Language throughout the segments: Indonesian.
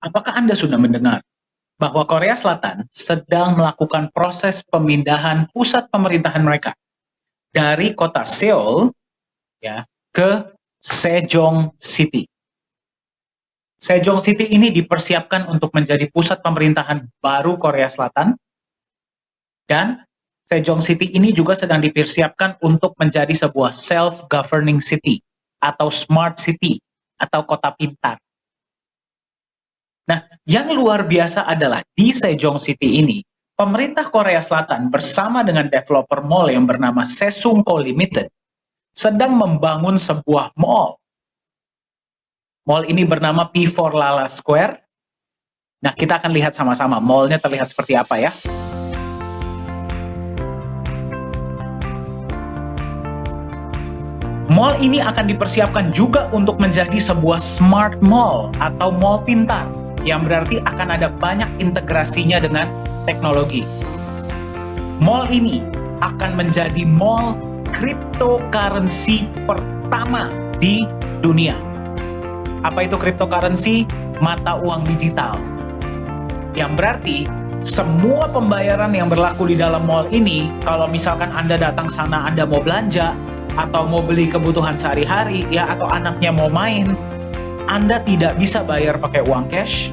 Apakah Anda sudah mendengar bahwa Korea Selatan sedang melakukan proses pemindahan pusat pemerintahan mereka dari kota Seoul ya ke Sejong City. Sejong City ini dipersiapkan untuk menjadi pusat pemerintahan baru Korea Selatan, dan Sejong City ini juga sedang dipersiapkan untuk menjadi sebuah self-governing city atau smart city atau kota pintar. Nah, yang luar biasa adalah di Sejong City ini, pemerintah Korea Selatan bersama dengan developer mall yang bernama Sesungko Limited sedang membangun sebuah mall. Mall ini bernama P4 Lala Square. Nah, kita akan lihat sama-sama mallnya terlihat seperti apa ya. Mall ini akan dipersiapkan juga untuk menjadi sebuah smart mall atau mall pintar, yang berarti akan ada banyak integrasinya dengan teknologi. Mall ini akan menjadi mall cryptocurrency pertama di dunia. Apa itu cryptocurrency? Mata uang digital. Yang berarti semua pembayaran yang berlaku di dalam mall ini, kalau misalkan Anda datang sana, Anda mau belanja, atau mau beli kebutuhan sehari-hari, ya, atau anaknya mau main, Anda tidak bisa bayar pakai uang cash,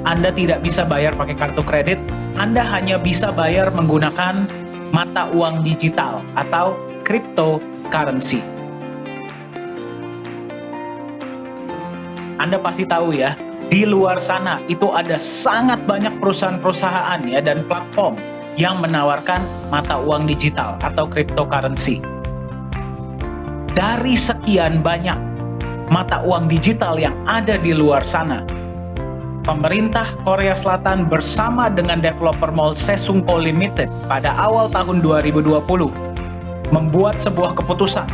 Anda tidak bisa bayar pakai kartu kredit, Anda hanya bisa bayar menggunakan mata uang digital atau cryptocurrency. Anda pasti tahu ya, di luar sana itu ada sangat banyak perusahaan-perusahaan ya dan platform yang menawarkan mata uang digital atau cryptocurrency. Dari sekian banyak mata uang digital yang ada di luar sana, pemerintah Korea Selatan bersama dengan developer mall Sesungko Limited pada awal tahun 2020 membuat sebuah keputusan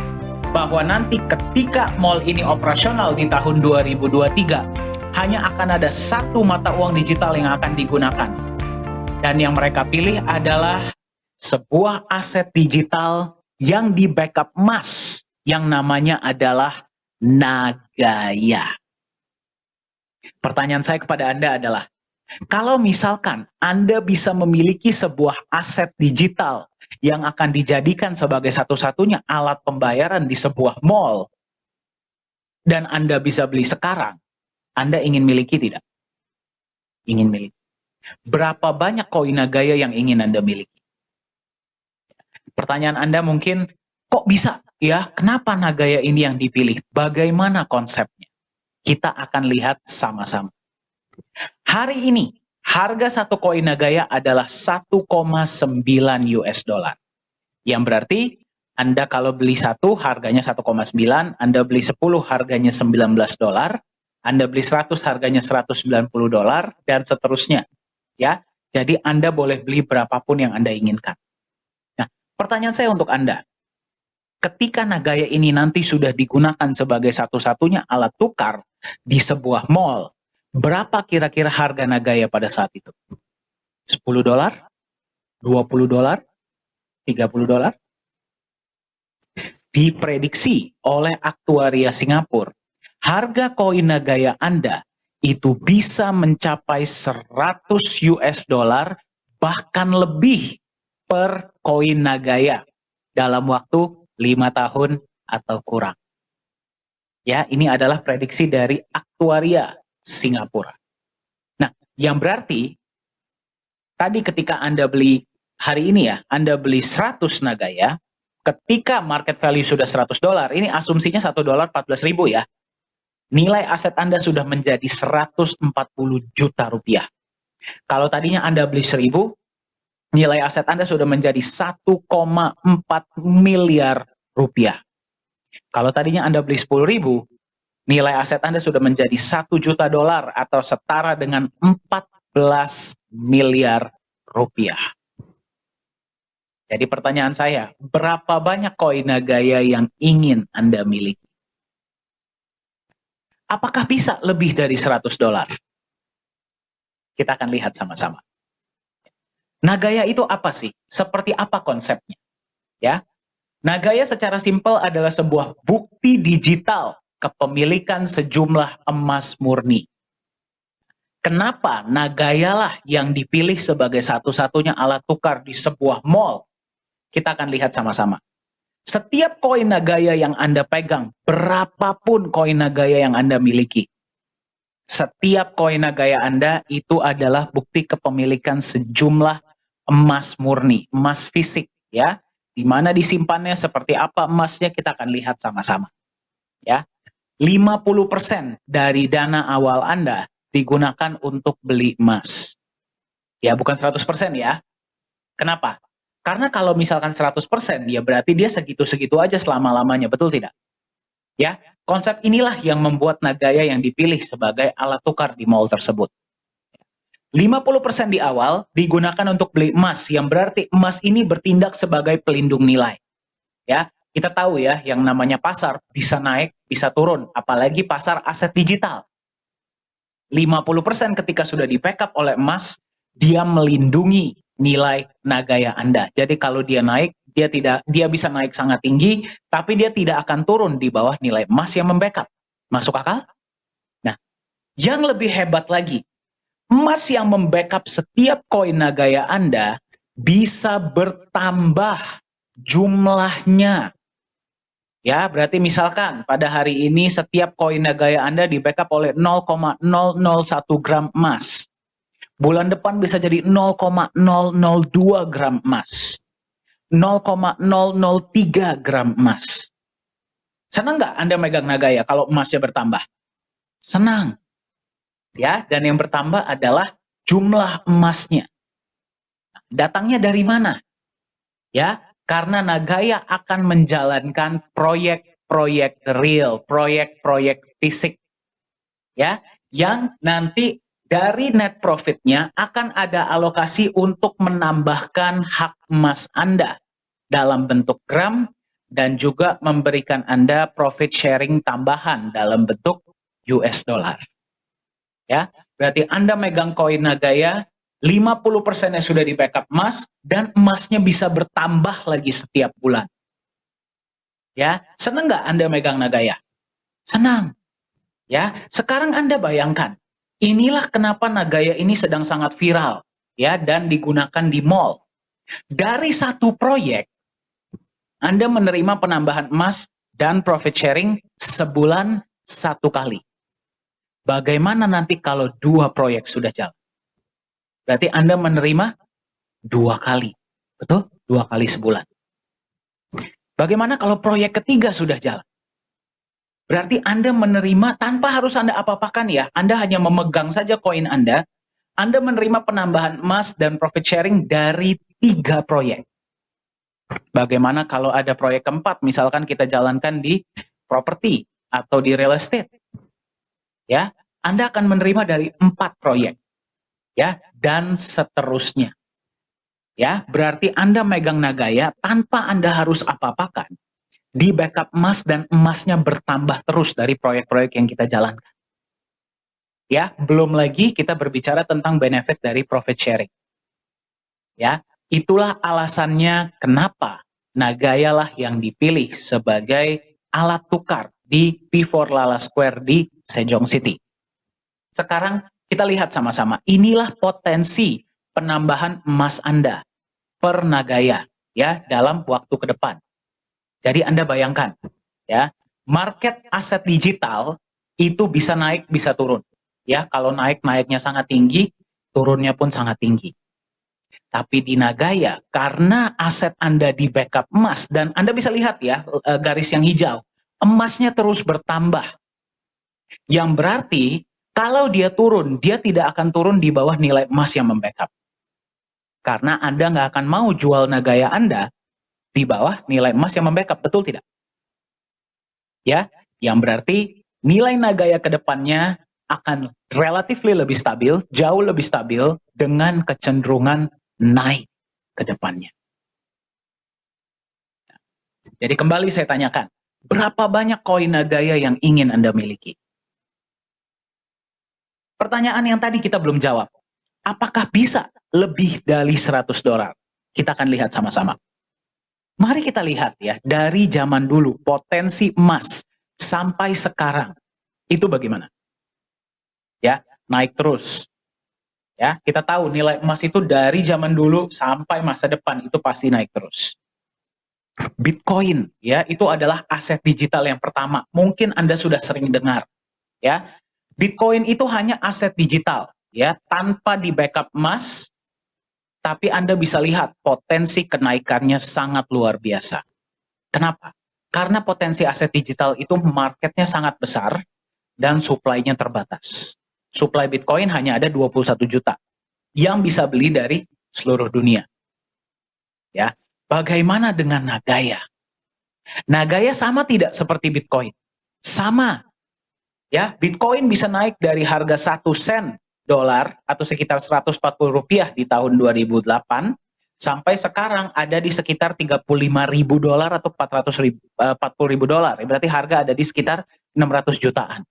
bahwa nanti ketika mall ini operasional di tahun 2023, hanya akan ada satu mata uang digital yang akan digunakan. Dan yang mereka pilih adalah sebuah aset digital yang di backup emas, yang namanya adalah Nagaya. Pertanyaan saya kepada Anda adalah, kalau misalkan Anda bisa memiliki sebuah aset digital yang akan dijadikan sebagai satu-satunya alat pembayaran di sebuah mall, dan Anda bisa beli sekarang, Anda ingin miliki tidak? Ingin miliki. Berapa banyak koin Nagaya yang ingin Anda miliki? Pertanyaan Anda mungkin, kok bisa ya? Kenapa Nagaya ini yang dipilih? Bagaimana konsepnya? Kita akan lihat sama-sama. Hari ini, harga satu koin Nagaya adalah 1,9 US dollar. Yang berarti, Anda kalau beli satu harganya 1,9, Anda beli 10 harganya 19 dolar, Anda beli 100 harganya 190 dolar, dan seterusnya. Ya, jadi Anda boleh beli berapapun yang Anda inginkan. Nah, pertanyaan saya untuk Anda, ketika Nagaya ini nanti sudah digunakan sebagai satu-satunya alat tukar di sebuah mall, berapa kira-kira harga Nagaya pada saat itu? 10 dolar? 20 dolar? 30 dolar? Diprediksi oleh aktuaria Singapura, harga koin Nagaya Anda itu bisa mencapai 100 US dollar bahkan lebih per koin Nagaya dalam waktu 5 tahun atau kurang. Ya, ini adalah prediksi dari aktuaria Singapura. Nah, yang berarti tadi ketika Anda beli hari ini ya, Anda beli 100 Nagaya, ketika market value sudah 100 dolar, ini asumsinya 1 dolar 14.000 ya. Nilai aset Anda sudah menjadi 140 juta rupiah. Kalau tadinya Anda beli 1.000, nilai aset Anda sudah menjadi 1,4 miliar rupiah. Kalau tadinya Anda beli 10.000, nilai aset Anda sudah menjadi 1 juta dolar atau setara dengan 14 miliar rupiah. Jadi pertanyaan saya, berapa banyak koin Nagaya yang ingin Anda miliki? Apakah bisa lebih dari 100 dolar? Kita akan lihat sama-sama. Nagaya itu apa sih? Seperti apa konsepnya? Ya, Nagaya secara simpel adalah sebuah bukti digital kepemilikan sejumlah emas murni. Kenapa Nagaya lah yang dipilih sebagai satu-satunya alat tukar di sebuah mall? Kita akan lihat sama-sama. Setiap koin Nagaya yang Anda pegang, berapapun koin Nagaya yang Anda miliki, setiap koin Nagaya Anda itu adalah bukti kepemilikan sejumlah emas murni, emas fisik, ya. Di mana disimpannya, seperti apa emasnya, kita akan lihat sama-sama. Ya. 50% dari dana awal Anda digunakan untuk beli emas. Ya, bukan 100% ya. Kenapa? Karena kalau misalkan 100%, ya berarti dia segitu-segitu aja selama-lamanya, betul tidak? Ya, konsep inilah yang membuat Nagaya yang dipilih sebagai alat tukar di mall tersebut. 50% di awal digunakan untuk beli emas, yang berarti emas ini bertindak sebagai pelindung nilai. Ya, kita tahu ya, yang namanya pasar bisa naik, bisa turun, apalagi pasar aset digital. 50% ketika sudah di-backup oleh emas, dia melindungi nilai Nagaya Anda. Jadi kalau dia naik, dia bisa naik sangat tinggi, tapi dia tidak akan turun di bawah nilai emas yang membackup. Masuk akal? Nah, yang lebih hebat lagi, emas yang membackup setiap koin Nagaya Anda bisa bertambah jumlahnya. Ya, berarti misalkan pada hari ini setiap koin Nagaya Anda di-backup oleh 0,001 gram emas. Bulan depan bisa jadi 0,002 gram emas. 0,003 gram emas. Senang nggak Anda megang Nagaya kalau emasnya bertambah? Senang. Ya, dan yang bertambah adalah jumlah emasnya. Datangnya dari mana? Ya, karena Nagaya akan menjalankan proyek-proyek real, proyek-proyek fisik. Ya, yang nanti dari net profitnya akan ada alokasi untuk menambahkan hak emas Anda dalam bentuk gram dan juga memberikan Anda profit sharing tambahan dalam bentuk US dollar. Ya, berarti Anda megang koin Nagaya, 50%-nya sudah di backup emas dan emasnya bisa bertambah lagi setiap bulan. Ya, senang nggak Anda megang Nagaya? Senang. Ya, sekarang Anda bayangkan, inilah kenapa Nagaya ini sedang sangat viral, ya, dan digunakan di mall. Dari satu proyek, Anda menerima penambahan emas dan profit sharing sebulan satu kali. Bagaimana nanti kalau 2 proyek sudah jalan? Berarti Anda menerima 2 kali, betul? 2 kali sebulan. Bagaimana kalau proyek ketiga sudah jalan? Berarti Anda menerima tanpa harus Anda apa-apakan ya. Anda hanya memegang saja koin Anda menerima penambahan emas dan profit sharing dari 3 proyek. Bagaimana kalau ada proyek keempat, misalkan kita jalankan di properti atau di real estate? Ya, Anda akan menerima dari 4 proyek. Ya, dan seterusnya. Ya, berarti Anda megang Nagaya tanpa Anda harus apa-apakan. Di backup emas dan emasnya bertambah terus dari proyek-proyek yang kita jalankan. Ya, belum lagi kita berbicara tentang benefit dari profit sharing. Ya, itulah alasannya kenapa Nagaya lah yang dipilih sebagai alat tukar di P4 Lala Square di Sejong City. Sekarang kita lihat sama-sama. Inilah potensi penambahan emas Anda per Nagaya ya dalam waktu ke depan. Jadi Anda bayangkan, ya, market aset digital itu bisa naik, bisa turun. Ya, kalau naiknya sangat tinggi, turunnya pun sangat tinggi. Tapi di Nagaya, karena aset Anda di backup emas, dan Anda bisa lihat ya, garis yang hijau, emasnya terus bertambah. Yang berarti, kalau dia turun, dia tidak akan turun di bawah nilai emas yang membackup. Karena Anda nggak akan mau jual Nagaya Anda di bawah nilai emas yang membackup, betul tidak? Ya, yang berarti nilai Nagaya ke depannya akan relatif lebih stabil, jauh lebih stabil dengan kecenderungan naik ke depannya. Jadi kembali saya tanyakan, berapa banyak koin Nagaya yang ingin Anda miliki? Pertanyaan yang tadi kita belum jawab. Apakah bisa lebih dari $100? Kita akan lihat sama-sama. Mari kita lihat ya, dari zaman dulu potensi emas sampai sekarang itu bagaimana? Ya, naik terus. Ya, kita tahu nilai emas itu dari zaman dulu sampai masa depan itu pasti naik terus. Bitcoin, ya, itu adalah aset digital yang pertama. Mungkin Anda sudah sering dengar, ya. Bitcoin itu hanya aset digital, ya, tanpa di backup emas, tapi Anda bisa lihat potensi kenaikannya sangat luar biasa. Kenapa? Karena potensi aset digital itu marketnya sangat besar dan supply-nya terbatas. Supply Bitcoin hanya ada 21 juta yang bisa beli dari seluruh dunia. Ya, bagaimana dengan Nagaya? Nagaya sama tidak seperti Bitcoin? Sama. Ya, Bitcoin bisa naik dari harga 1 sen dolar atau sekitar 140 rupiah di tahun 2008 sampai sekarang ada di sekitar 35.000 dolar atau 40.000 dolar. Berarti harga ada di sekitar 600 jutaan.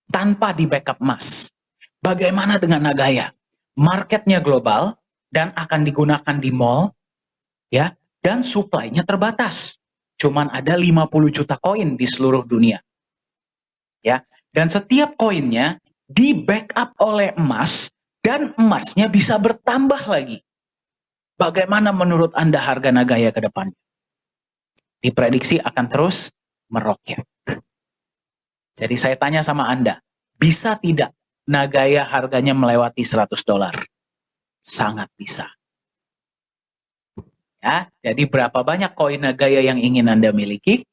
Tanpa di backup emas. Bagaimana dengan Nagaya? Marketnya global dan akan digunakan di mall, ya, dan supply-nya terbatas. Cuman ada 50 juta koin di seluruh dunia. Ya, dan setiap koinnya di backup oleh emas dan emasnya bisa bertambah lagi. Bagaimana menurut Anda harga Nagaya ke depan? Diprediksi akan terus meroket. Jadi saya tanya sama Anda, bisa tidak Nagaya harganya melewati 100 dolar? Sangat bisa. Ya, jadi berapa banyak koin Nagaya yang ingin Anda miliki?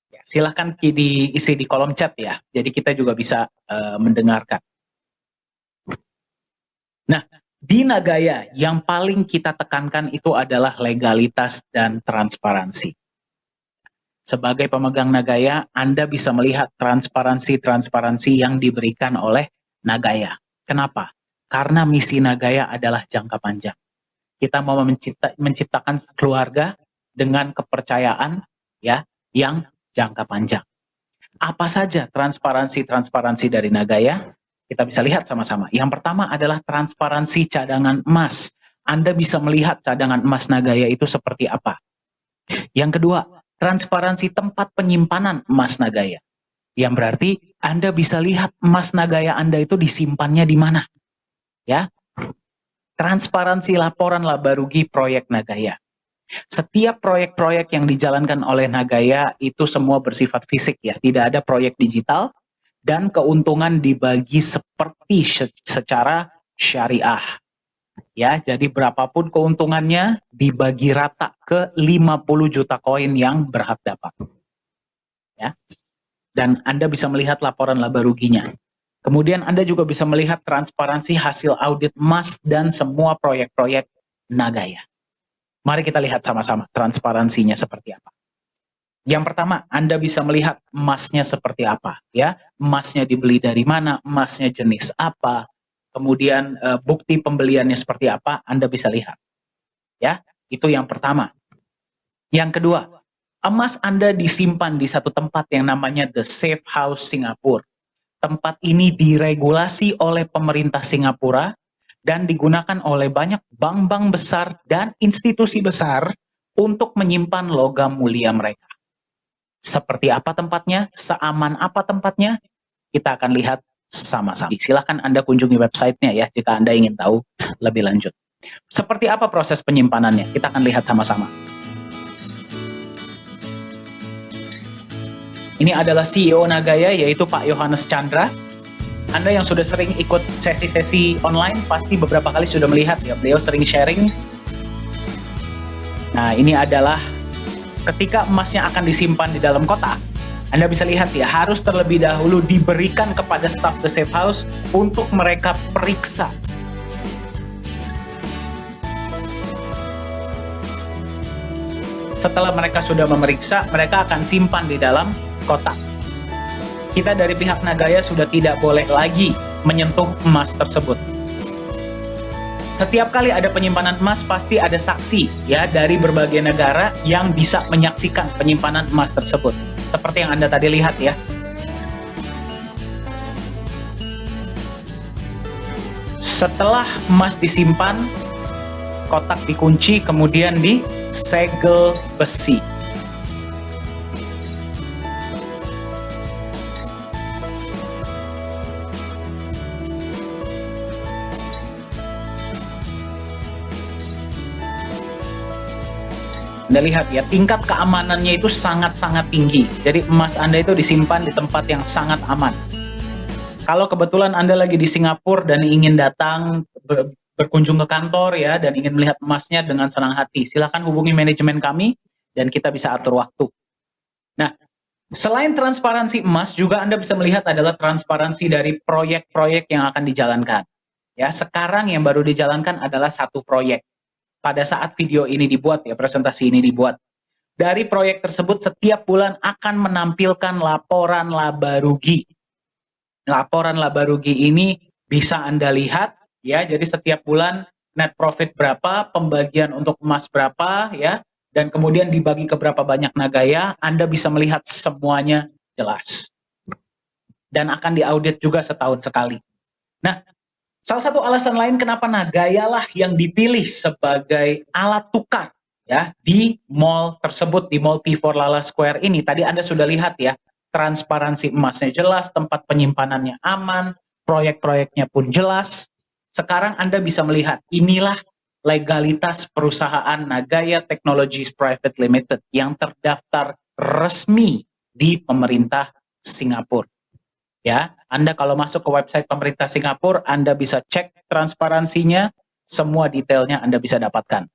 Ya, silahkan diisi di kolom chat ya. Jadi kita juga bisa mendengarkan. Nah, di Nagaya yang paling kita tekankan itu adalah legalitas dan transparansi. Sebagai pemegang Nagaya, Anda bisa melihat transparansi yang diberikan oleh Nagaya. Kenapa? Karena misi Nagaya adalah jangka panjang. Kita mau menciptakan keluarga dengan kepercayaan, ya, yang jangka panjang. Apa saja transparansi dari Nagaya? Kita bisa lihat sama-sama. Yang pertama adalah transparansi cadangan emas. Anda bisa melihat cadangan emas Nagaya itu seperti apa. Yang kedua, transparansi tempat penyimpanan emas Nagaya. Yang berarti Anda bisa lihat emas Nagaya Anda itu disimpannya di mana. Ya. Transparansi laporan laba rugi proyek Nagaya. Setiap proyek-proyek yang dijalankan oleh Nagaya itu semua bersifat fisik ya, tidak ada proyek digital dan keuntungan dibagi seperti secara syariah. Ya, jadi berapapun keuntungannya dibagi rata ke 50 juta koin yang berhak dapat. Ya. Dan Anda bisa melihat laporan laba ruginya. Kemudian Anda juga bisa melihat transparansi hasil audit emas dan semua proyek-proyek Nagaya. Mari kita lihat sama-sama transparansinya seperti apa. Yang pertama, Anda bisa melihat emasnya seperti apa, ya. Emasnya dibeli dari mana, emasnya jenis apa, kemudian bukti pembeliannya seperti apa, Anda bisa lihat. Ya, itu yang pertama. Yang kedua, emas Anda disimpan di satu tempat yang namanya The Safe House Singapura. Tempat ini diregulasi oleh pemerintah Singapura dan digunakan oleh banyak bank-bank besar dan institusi besar untuk menyimpan logam mulia mereka. Seperti apa tempatnya? Seaman apa tempatnya? Kita akan lihat sama-sama. Silahkan Anda kunjungi websitenya ya jika Anda ingin tahu lebih lanjut. Seperti apa proses penyimpanannya? Kita akan lihat sama-sama. Ini adalah CEO Nagaya, yaitu Pak Yohanes Chandra. Anda yang sudah sering ikut sesi-sesi online pasti beberapa kali sudah melihat ya, beliau sering sharing. Nah, ini adalah ketika emasnya akan disimpan di dalam kotak. Anda bisa lihat ya, harus terlebih dahulu diberikan kepada staf The Safe House untuk mereka periksa. Setelah mereka sudah memeriksa, mereka akan simpan di dalam kotak. Kita dari pihak Nagaya sudah tidak boleh lagi menyentuh emas tersebut. Setiap kali ada penyimpanan emas pasti ada saksi ya dari berbagai negara yang bisa menyaksikan penyimpanan emas tersebut. Seperti yang Anda tadi lihat ya. Setelah emas disimpan, kotak dikunci kemudian disegel besi. Anda lihat ya, tingkat keamanannya itu sangat-sangat tinggi. Jadi emas Anda itu disimpan di tempat yang sangat aman. Kalau kebetulan Anda lagi di Singapura dan ingin datang berkunjung ke kantor ya, dan ingin melihat emasnya dengan senang hati, silakan hubungi manajemen kami dan kita bisa atur waktu. Nah, selain transparansi emas, juga Anda bisa melihat adalah transparansi dari proyek-proyek yang akan dijalankan. Ya, sekarang yang baru dijalankan adalah satu proyek. Pada saat video ini dibuat ya, presentasi ini dibuat. Dari proyek tersebut setiap bulan akan menampilkan laporan laba rugi. Laporan laba rugi ini bisa Anda lihat ya, jadi setiap bulan net profit berapa, pembagian untuk emas berapa ya, dan kemudian dibagi ke berapa banyak Nagaya, Anda bisa melihat semuanya jelas. Dan akan diaudit juga setahun sekali. Nah, salah satu alasan lain kenapa Nagaya lah yang dipilih sebagai alat tukar ya di mall tersebut, di Mall P4 Lala Square ini. Tadi Anda sudah lihat ya, transparansi emasnya jelas, tempat penyimpanannya aman, proyek-proyeknya pun jelas. Sekarang Anda bisa melihat inilah legalitas perusahaan Nagaya Technologies Private Limited yang terdaftar resmi di pemerintah Singapura. Ya, Anda kalau masuk ke website pemerintah Singapura, Anda bisa cek transparansinya, semua detailnya Anda bisa dapatkan.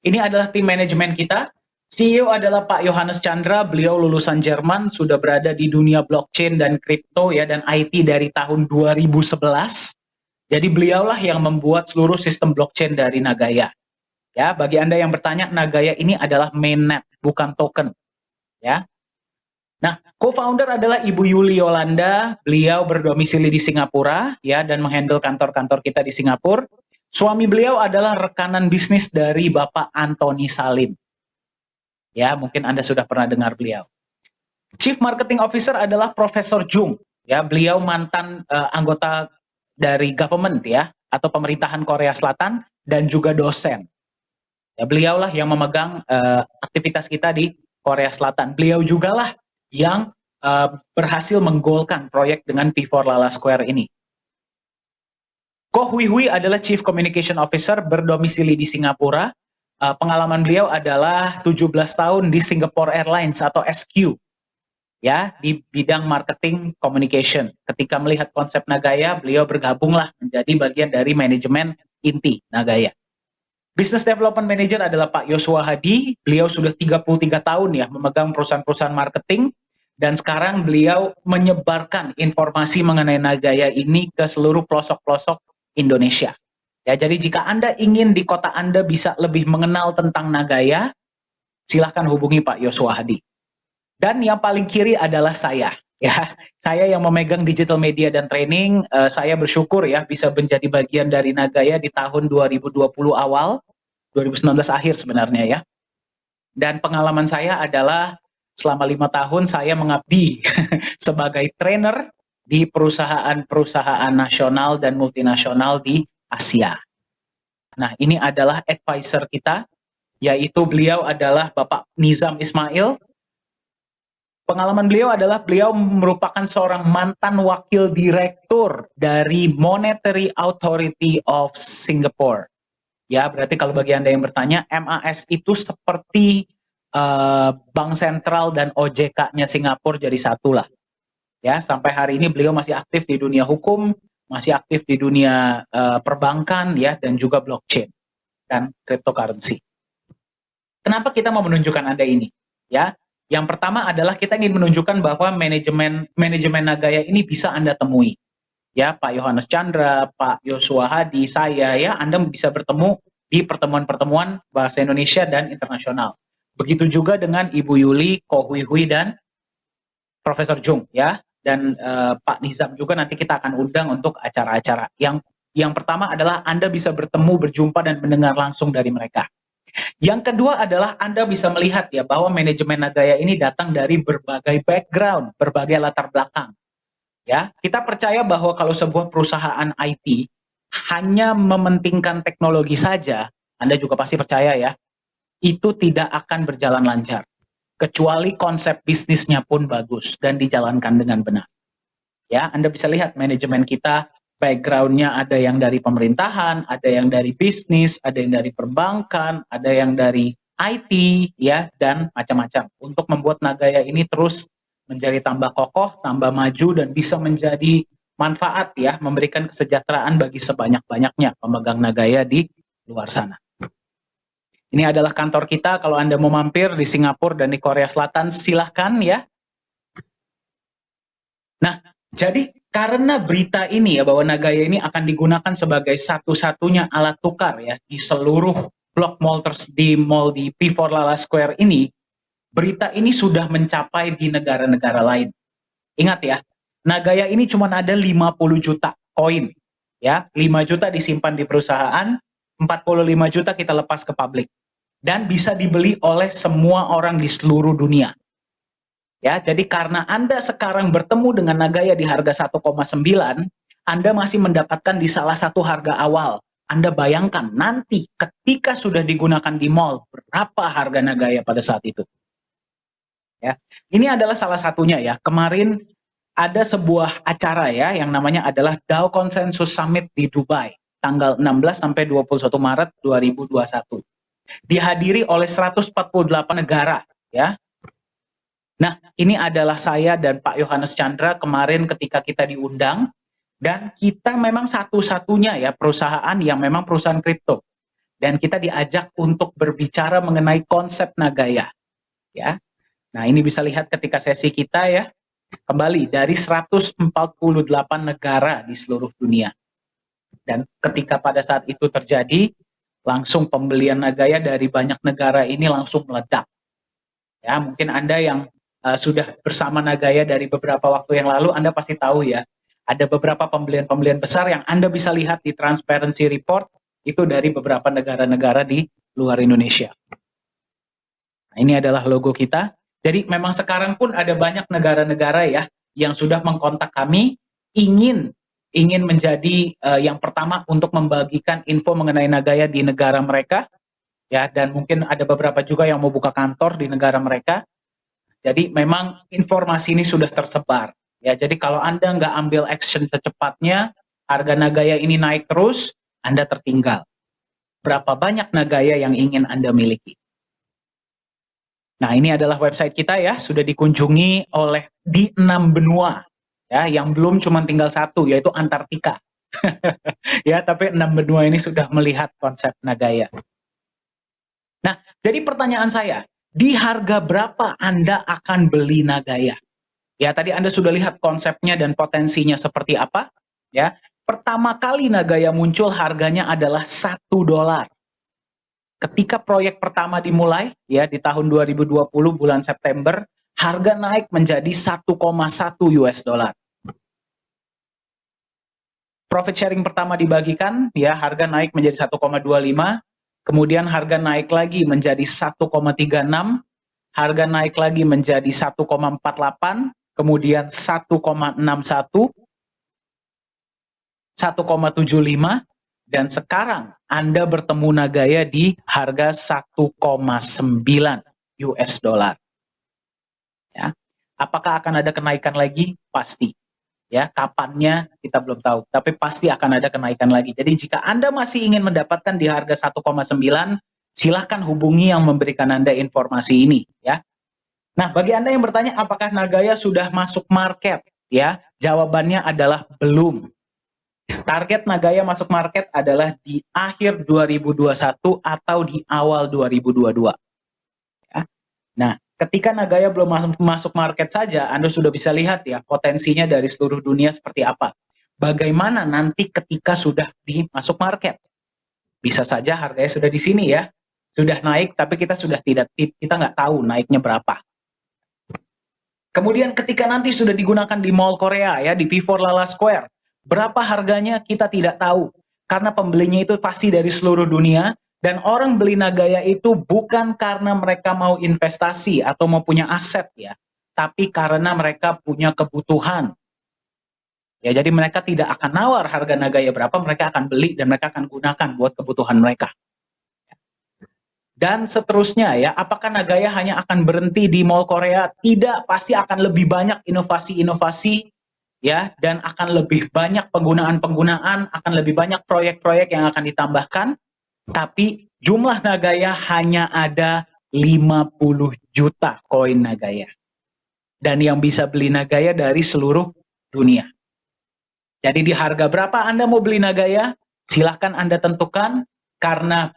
Ini adalah tim manajemen kita. CEO adalah Pak Johannes Chandra, beliau lulusan Jerman, sudah berada di dunia blockchain dan kripto ya, dan IT dari tahun 2011. Jadi beliaulah yang membuat seluruh sistem blockchain dari Nagaya. Ya, bagi Anda yang bertanya, Nagaya ini adalah mainnet, bukan token. Ya. Nah, co-founder adalah Ibu Yuli Yolanda, beliau berdomisili di Singapura ya, dan menghandle kantor-kantor kita di Singapura. Suami beliau adalah rekanan bisnis dari Bapak Antoni Salim. Ya, mungkin Anda sudah pernah dengar beliau. Chief Marketing Officer adalah Profesor Jung. Ya, beliau mantan anggota dari government ya, atau pemerintahan Korea Selatan, dan juga dosen. Ya, beliaulah yang memegang aktivitas kita di Korea Selatan. Beliau juga lah yang berhasil menggolkan proyek dengan P4 Lala Square ini. Ko Hui Hui adalah Chief Communication Officer berdomisili di Singapura. Pengalaman beliau adalah 17 tahun di Singapore Airlines atau SQ. Ya, di bidang marketing communication. Ketika melihat konsep Nagaya, beliau bergabunglah menjadi bagian dari manajemen inti Nagaya. Business Development Manager adalah Pak Yosua Hadi. Beliau sudah 33 tahun ya memegang perusahaan-perusahaan marketing, dan sekarang beliau menyebarkan informasi mengenai Nagaya ini ke seluruh pelosok-pelosok Indonesia. Ya, jadi jika Anda ingin di kota Anda bisa lebih mengenal tentang Nagaya, silahkan hubungi Pak Yosua Hadi. Dan yang paling kiri adalah saya. Ya, saya yang memegang digital media dan training. Saya bersyukur ya bisa menjadi bagian dari Nagaya di tahun 2020 awal, 2019 akhir sebenarnya ya. Dan pengalaman saya adalah selama 5 tahun saya mengabdi sebagai trainer di perusahaan-perusahaan nasional dan multinasional di Asia. Nah, ini adalah advisor kita, yaitu beliau adalah Bapak Nizam Ismail. Pengalaman beliau adalah beliau merupakan seorang mantan wakil direktur dari Monetary Authority of Singapore. Ya, berarti kalau bagi Anda yang bertanya, MAS itu seperti Bank Sentral dan OJK-nya Singapura jadi satu lah. Ya, sampai hari ini beliau masih aktif di dunia hukum, masih aktif di dunia perbankan ya, dan juga blockchain dan cryptocurrency. Kenapa kita mau menunjukkan Anda ini? Ya, yang pertama adalah kita ingin menunjukkan bahwa manajemen Nagaya ini bisa Anda temui. Ya, Pak Johannes Chandra, Pak Yosua Hadi, saya ya, Anda bisa bertemu di pertemuan-pertemuan bahasa Indonesia dan internasional. Begitu juga dengan Ibu Yuli, Ko Hui Hui, dan Profesor Jung ya, dan Pak Nizam juga nanti kita akan undang untuk acara-acara. Yang pertama adalah Anda bisa bertemu, berjumpa, dan mendengar langsung dari mereka. Yang kedua adalah Anda bisa melihat ya bahwa manajemen Nagaya ini datang dari berbagai background, berbagai latar belakang. Ya, kita percaya bahwa kalau sebuah perusahaan IT hanya mementingkan teknologi saja, Anda juga pasti percaya ya, itu tidak akan berjalan lancar. Kecuali konsep bisnisnya pun bagus dan dijalankan dengan benar. Ya, Anda bisa lihat manajemen kita, background-nya ada yang dari pemerintahan, ada yang dari bisnis, ada yang dari perbankan, ada yang dari IT, ya, dan macam-macam untuk membuat Nagaya ini terus menjadi tambah kokoh, tambah maju, dan bisa menjadi manfaat, ya, memberikan kesejahteraan bagi sebanyak-banyaknya pemegang Nagaya di luar sana. Ini adalah kantor kita. Kalau Anda mau mampir di Singapura dan di Korea Selatan, silahkan, ya. Nah, jadi karena berita ini, ya, bahwa Nagaya ini akan digunakan sebagai satu-satunya alat tukar, ya, di seluruh blok mall di P4 Lala Square ini, berita ini sudah mencapai di negara-negara lain. Ingat, ya, Nagaya ini cuma ada 50 juta koin, ya, 5 juta disimpan di perusahaan, 45 juta kita lepas ke publik, dan bisa dibeli oleh semua orang di seluruh dunia. Ya, jadi karena Anda sekarang bertemu dengan Nagaya di harga 1,9, Anda masih mendapatkan di salah satu harga awal. Anda bayangkan nanti ketika sudah digunakan di mall, berapa harga Nagaya pada saat itu. Ya, ini adalah salah satunya, ya. Kemarin ada sebuah acara, ya, yang namanya adalah Dow Consensus Summit di Dubai, tanggal 16 sampai 21 Maret 2021. Dihadiri oleh 148 negara, ya. Nah, ini adalah saya dan Pak Yohanes Chandra kemarin ketika kita diundang, dan kita memang satu-satunya, ya, perusahaan yang memang perusahaan kripto. Dan kita diajak untuk berbicara mengenai konsep Nagaya, ya. Nah, ini bisa lihat ketika sesi kita, ya. Kembali dari 148 negara di seluruh dunia. Dan ketika pada saat itu terjadi, langsung pembelian Nagaya dari banyak negara ini langsung meledak. Ya, mungkin Anda yang sudah bersama Nagaya dari beberapa waktu yang lalu, Anda pasti tahu, ya, ada beberapa pembelian-pembelian besar yang Anda bisa lihat di Transparency Report, itu dari beberapa negara-negara di luar Indonesia. Nah, ini adalah logo kita. Jadi memang sekarang pun ada banyak negara-negara, ya, yang sudah mengkontak kami, ingin menjadi yang pertama untuk membagikan info mengenai Nagaya di negara mereka, ya, dan mungkin ada beberapa juga yang mau buka kantor di negara mereka. Jadi memang informasi ini sudah tersebar, ya. Jadi kalau Anda nggak ambil action secepatnya, harga Nagaya ini naik terus, Anda tertinggal. Berapa banyak Nagaya yang ingin Anda miliki? Nah, ini adalah website kita, ya, sudah dikunjungi oleh di 6 benua, ya, yang belum cuma tinggal satu, yaitu Antartika. Ya, tapi 6 benua ini sudah melihat konsep Nagaya. Nah, jadi pertanyaan saya, di harga berapa Anda akan beli Nagaya? Ya, tadi Anda sudah lihat konsepnya dan potensinya seperti apa, ya. Pertama kali Nagaya muncul harganya adalah $1. Ketika proyek pertama dimulai, ya, di tahun 2020 bulan September, harga naik menjadi 1,1 US dollar. Profit sharing pertama dibagikan, ya, harga naik menjadi 1,25, kemudian harga naik lagi menjadi 1,36, harga naik lagi menjadi 1,48, kemudian 1,61, 1,75, dan sekarang Anda bertemu Nagaya di harga 1,9 US dollar. Ya. Apakah akan ada kenaikan lagi? Pasti. Ya, kapannya kita belum tahu, tapi pasti akan ada kenaikan lagi. Jadi jika Anda masih ingin mendapatkan di harga 1,9, silahkan hubungi yang memberikan Anda informasi ini, ya. Nah, bagi Anda yang bertanya apakah Nagaya sudah masuk market, ya, jawabannya adalah belum. Target Nagaya masuk market adalah di akhir 2021 atau di awal 2022. Ya. Nah, ketika Nagaya belum masuk market saja, Anda sudah bisa lihat, ya, potensinya dari seluruh dunia seperti apa. Bagaimana nanti ketika sudah masuk market? Bisa saja harganya sudah di sini, ya, sudah naik, tapi kita nggak tahu naiknya berapa. Kemudian ketika nanti sudah digunakan di Mall Korea, ya, di P4 Lala Square, berapa harganya kita tidak tahu, karena pembelinya itu pasti dari seluruh dunia, dan orang beli Nagaya itu bukan karena mereka mau investasi atau mau punya aset, ya, tapi karena mereka punya kebutuhan. Ya, jadi mereka tidak akan nawar harga Nagaya berapa, mereka akan beli dan mereka akan gunakan buat kebutuhan mereka. Dan seterusnya, ya, apakah Nagaya hanya akan berhenti di Mall Korea? Tidak, pasti akan lebih banyak inovasi-inovasi, ya, dan akan lebih banyak penggunaan, akan lebih banyak proyek-proyek yang akan ditambahkan, Tapi jumlah Nagaya hanya ada 50 juta koin Nagaya. Dan yang bisa beli Nagaya dari seluruh dunia. Jadi di harga berapa Anda mau beli Nagaya? Silahkan Anda tentukan, karena